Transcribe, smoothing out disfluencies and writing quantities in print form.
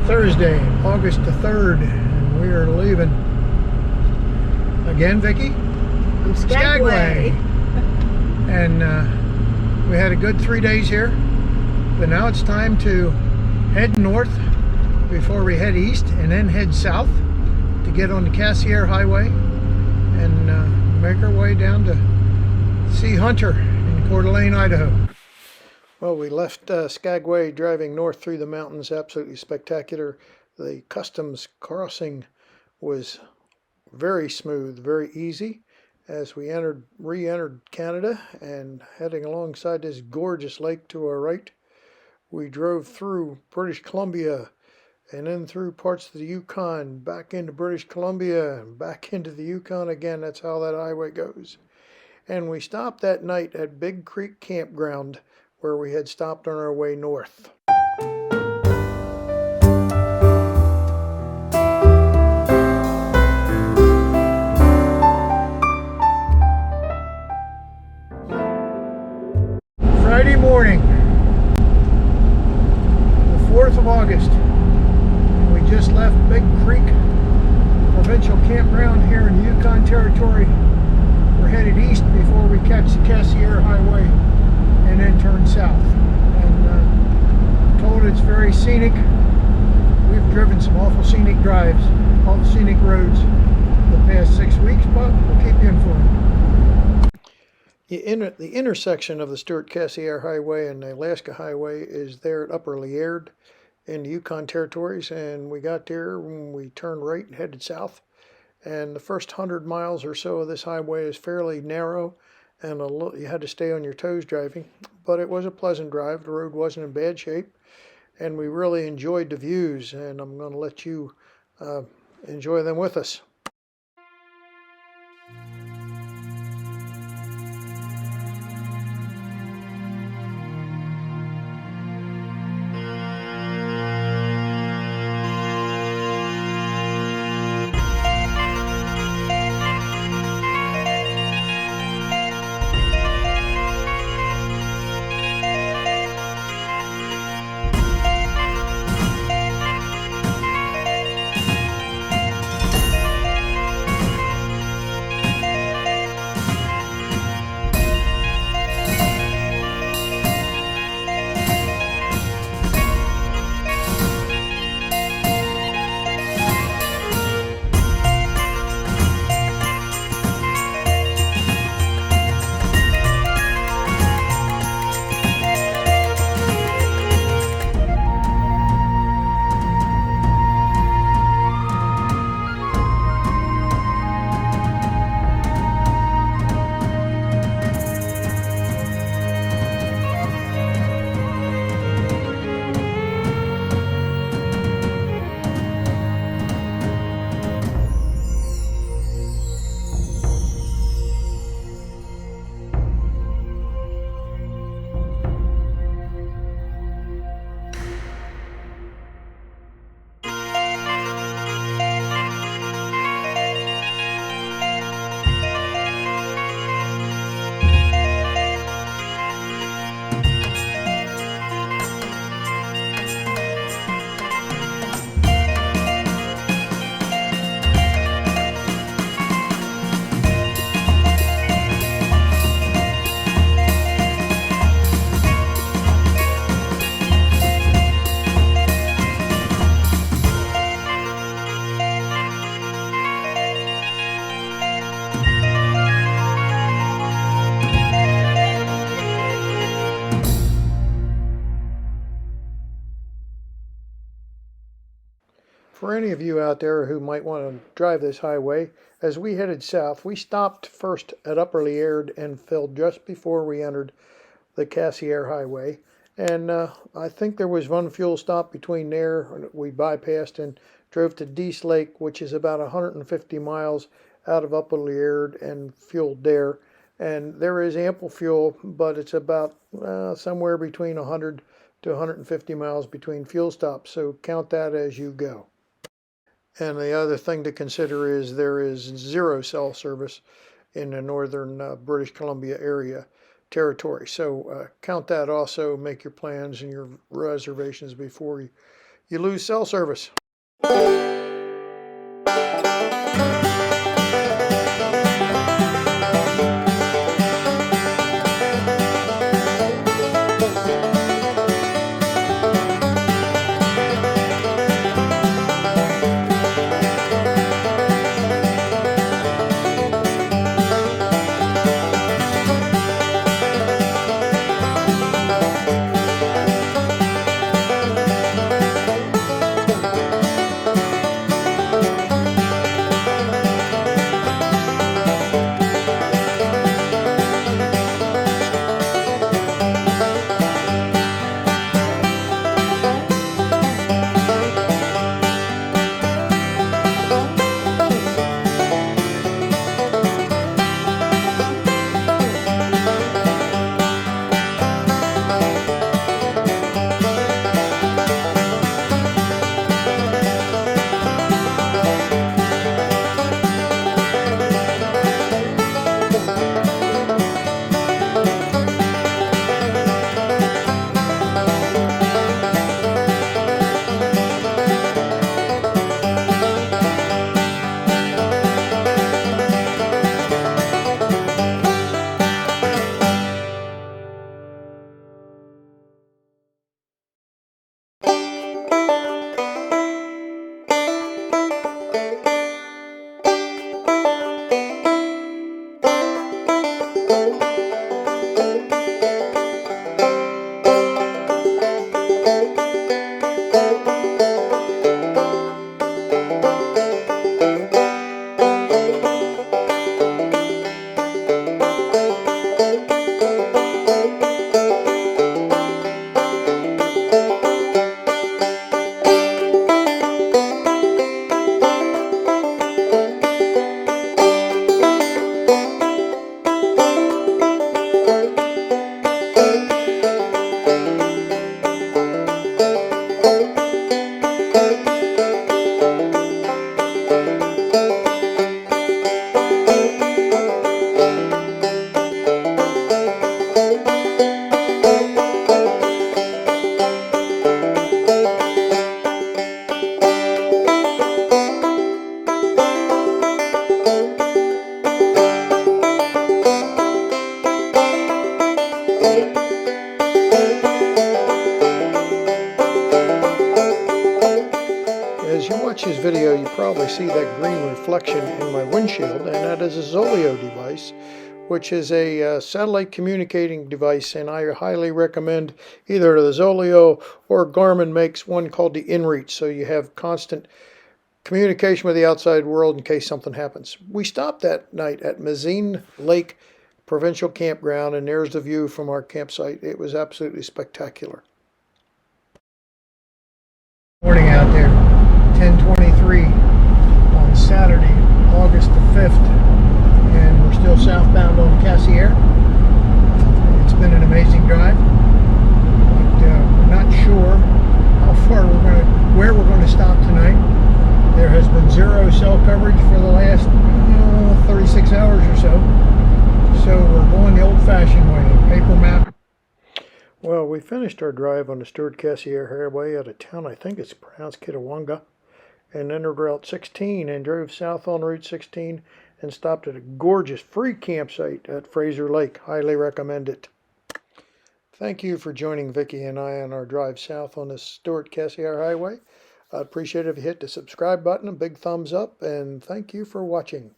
Thursday, August the 3rd, and we are leaving again, Vicki? From Skagway. And we had a good 3 days here, but now it's time to head north before we head east and then head south to get on the Cassier Highway and make our way down to see Hunter in Coeur d'Alene, Idaho. Well, we left Skagway driving north through the mountains, absolutely spectacular. The customs crossing was very smooth, very easy as we re-entered Canada and heading alongside this gorgeous lake to our right. We drove through British Columbia and then through parts of the Yukon, back into British Columbia and back into the Yukon again. That's how that highway goes. And we stopped that night at Big Creek Campground, where we had stopped on our way north. Friday morning, the 4th of August. We just left Big Creek Provincial Campground here in the Yukon Territory. We're headed east before we catch the Cassier Highway and then turn south. And told it's very scenic. We've driven some awful scenic drives, awful scenic roads the past 6 weeks, but we'll keep you informed. The intersection of the Stewart Cassier Highway and the Alaska Highway is there at Upper Liard in the Yukon Territories, and we got there when we turned right and headed south. And the first 100 miles or so of this highway is fairly narrow, and you had to stay on your toes driving, but it was a pleasant drive. The road wasn't in bad shape, and we really enjoyed the views, and I'm going to let you enjoy them with us. For any of you out there who might want to drive this highway, as we headed south, we stopped first at Upper Liard and filled just before we entered the Cassier Highway. And I think there was one fuel stop between there we bypassed and drove to Dease Lake, which is about 150 miles out of Upper Liard, and fueled there. And there is ample fuel, but it's about somewhere between 100 to 150 miles between fuel stops, so count that as you go. And the other thing to consider is there is zero cell service in the northern British Columbia area territory. So count that also, make your plans and your reservations before you lose cell service. As you watch this video, you probably see that green reflection in my windshield, and that is a Zoleo device, which is a satellite communicating device, and I highly recommend either the Zoleo or Garmin makes one called the InReach, so you have constant communication with the outside world in case something happens. We stopped that night at Mazine Lake Provincial Campground, and there's the view from our campsite. It was absolutely spectacular. Morning out there, 10:23 on Saturday, August the 5th, and we're still southbound on Cassier. It's been an amazing drive, but we're not sure how far where we're going to stop tonight. There has been zero cell coverage for the last 36 hours or so we're going the old-fashioned way, paper map. Well, we finished our drive on the Stewart Cassier Highway out of town. I think it's pronounced Kitawanga, and entered Route 16 and drove south on Route 16 and stopped at a gorgeous free campsite at Fraser Lake. Highly recommend it. Thank you for joining Vickie and I on our drive south on the Stewart Cassier Highway. I'd appreciate it if you hit the subscribe button, a big thumbs up, and thank you for watching.